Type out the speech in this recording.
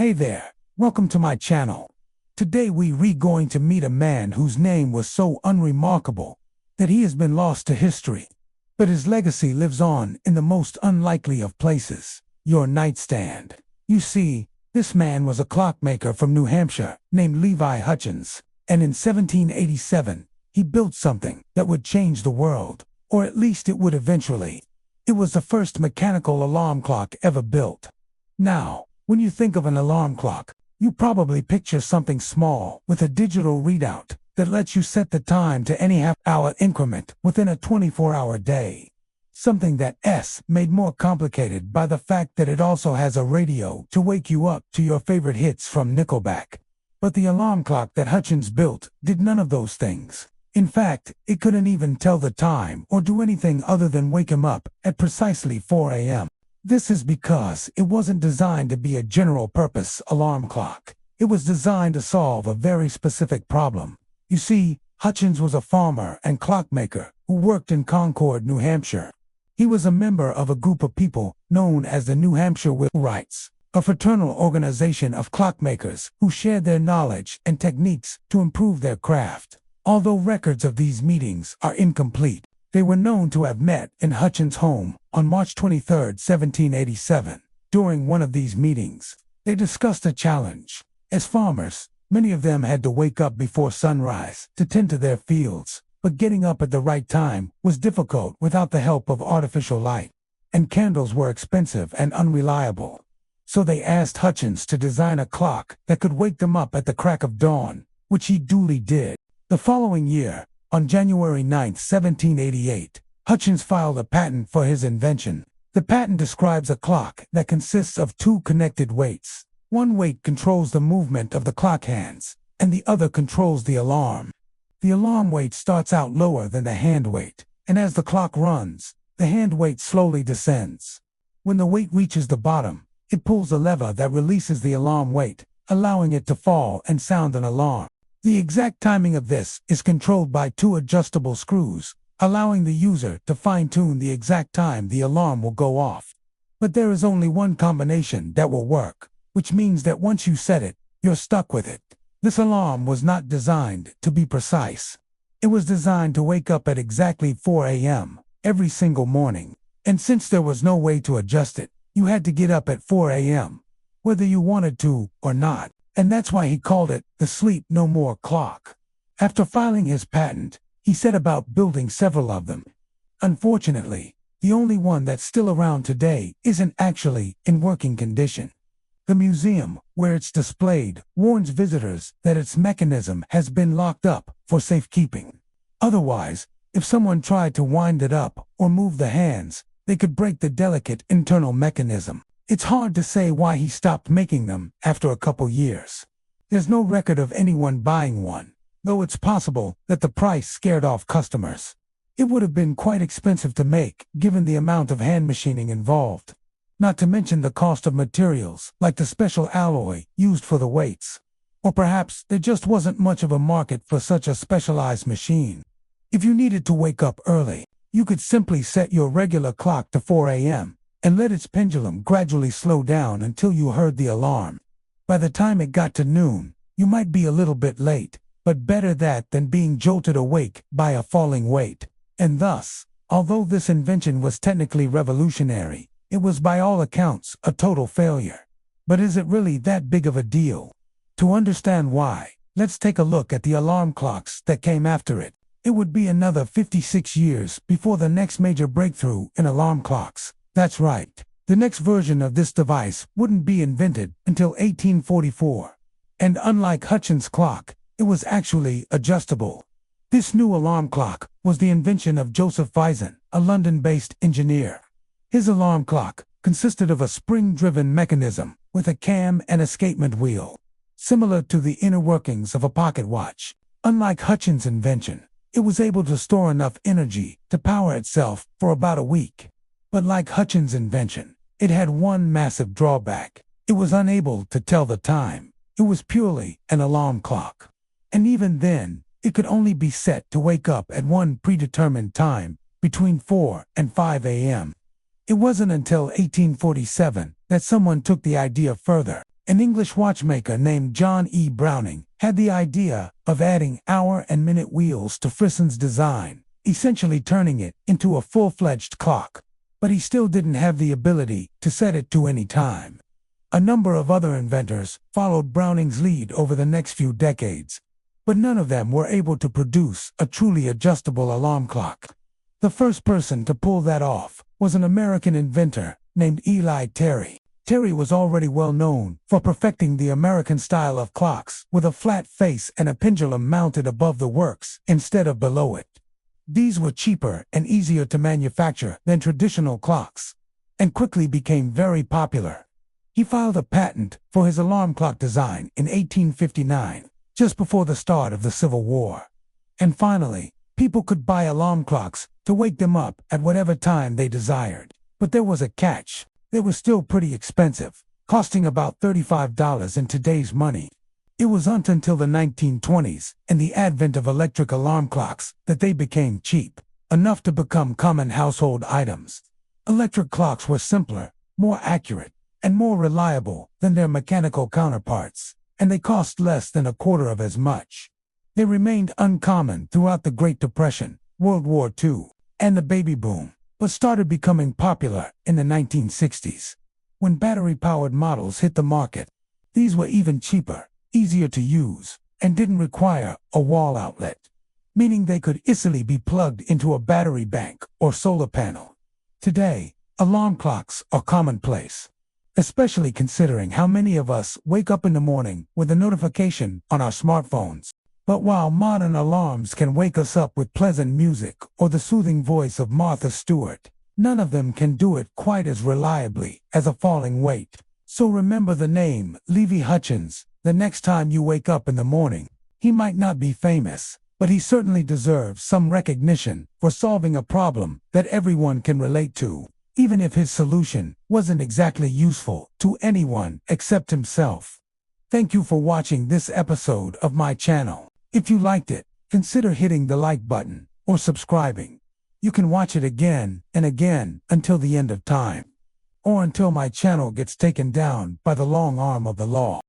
Hey there, welcome to my channel. Today we going to meet a man whose name was so unremarkable that he has been lost to history. But his legacy lives on in the most unlikely of places, your nightstand. You see, this man was a clockmaker from New Hampshire named Levi Hutchins, and in 1787, he built something that would change the world, or at least it would eventually. It was the first mechanical alarm clock ever built. Now, when you think of an alarm clock, you probably picture something small with a digital readout that lets you set the time to any half-hour increment within a 24-hour day. Something that's made more complicated by the fact that it also has a radio to wake you up to your favorite hits from Nickelback. But the alarm clock that Hutchins built did none of those things. In fact, it couldn't even tell the time or do anything other than wake him up at precisely 4 a.m. This is because it wasn't designed to be a general-purpose alarm clock. It was designed to solve a very specific problem. You see, Hutchins was a farmer and clockmaker who worked in Concord, New Hampshire. He was a member of a group of people known as the New Hampshire Wheelwrights, a fraternal organization of clockmakers who shared their knowledge and techniques to improve their craft. Although records of these meetings are incomplete, they were known to have met in Hutchins' home on March 23, 1787. During one of these meetings, they discussed a challenge. As farmers, many of them had to wake up before sunrise to tend to their fields, but getting up at the right time was difficult without the help of artificial light, and candles were expensive and unreliable. So they asked Hutchins to design a clock that could wake them up at the crack of dawn, which he duly did. The following year, on January 9, 1788, Hutchins filed a patent for his invention. The patent describes a clock that consists of two connected weights. One weight controls the movement of the clock hands, and the other controls the alarm. The alarm weight starts out lower than the hand weight, and as the clock runs, the hand weight slowly descends. When the weight reaches the bottom, it pulls a lever that releases the alarm weight, allowing it to fall and sound an alarm. The exact timing of this is controlled by two adjustable screws, allowing the user to fine-tune the exact time the alarm will go off. But there is only one combination that will work, which means that once you set it, you're stuck with it. This alarm was not designed to be precise. It was designed to wake up at exactly 4 a.m. every single morning. And since there was no way to adjust it, you had to get up at 4 a.m., whether you wanted to or not. And that's why he called it the Sleep No More clock. After filing his patent, he set about building several of them. Unfortunately, the only one that's still around today isn't actually in working condition. The museum, where it's displayed, warns visitors that its mechanism has been locked up for safekeeping. Otherwise, if someone tried to wind it up or move the hands, they could break the delicate internal mechanism. It's hard to say why he stopped making them after a couple years. There's no record of anyone buying one, though it's possible that the price scared off customers. It would have been quite expensive to make, given the amount of hand machining involved. Not to mention the cost of materials, like the special alloy used for the weights. Or perhaps there just wasn't much of a market for such a specialized machine. If you needed to wake up early, you could simply set your regular clock to 4 a.m. and let its pendulum gradually slow down until you heard the alarm. By the time it got to noon, you might be a little bit late, but better that than being jolted awake by a falling weight. And thus, although this invention was technically revolutionary, it was by all accounts a total failure. But is it really that big of a deal? To understand why, let's take a look at the alarm clocks that came after it. It would be another 56 years before the next major breakthrough in alarm clocks. That's right. The next version of this device wouldn't be invented until 1844. And unlike Hutchins' clock, it was actually adjustable. This new alarm clock was the invention of Joseph Fison, a London-based engineer. His alarm clock consisted of a spring-driven mechanism with a cam and escapement wheel, similar to the inner workings of a pocket watch. Unlike Hutchins' invention, it was able to store enough energy to power itself for about a week. But like Hutchins' invention, it had one massive drawback. It was unable to tell the time. It was purely an alarm clock. And even then, it could only be set to wake up at one predetermined time, between 4 and 5 a.m. It wasn't until 1847 that someone took the idea further. An English watchmaker named John E. Browning had the idea of adding hour and minute wheels to Frisson's design, essentially turning it into a full-fledged clock. But he still didn't have the ability to set it to any time. A number of other inventors followed Browning's lead over the next few decades, but none of them were able to produce a truly adjustable alarm clock. The first person to pull that off was an American inventor named Eli Terry. Terry was already well known for perfecting the American style of clocks with a flat face and a pendulum mounted above the works instead of below it. These were cheaper and easier to manufacture than traditional clocks, and quickly became very popular. He filed a patent for his alarm clock design in 1859, just before the start of the Civil War. And finally, people could buy alarm clocks to wake them up at whatever time they desired. But there was a catch. They were still pretty expensive, costing about $35 in today's money. It wasn't until the 1920s and the advent of electric alarm clocks that they became cheap, enough to become common household items. Electric clocks were simpler, more accurate, and more reliable than their mechanical counterparts, and they cost less than a quarter of as much. They remained uncommon throughout the Great Depression, World War II, and the baby boom, but started becoming popular in the 1960s. When battery-powered models hit the market, these were even cheaper, easier to use, and didn't require a wall outlet, meaning they could easily be plugged into a battery bank or solar panel. Today, alarm clocks are commonplace, especially considering how many of us wake up in the morning with a notification on our smartphones. But while modern alarms can wake us up with pleasant music or the soothing voice of Martha Stewart, none of them can do it quite as reliably as a falling weight. So remember the name Levi Hutchins the next time you wake up in the morning. He might not be famous, but he certainly deserves some recognition for solving a problem that everyone can relate to, even if his solution wasn't exactly useful to anyone except himself. Thank you for watching this episode of my channel. If you liked it, consider hitting the like button or subscribing. You can watch it again and again until the end of time, or until my channel gets taken down by the long arm of the law.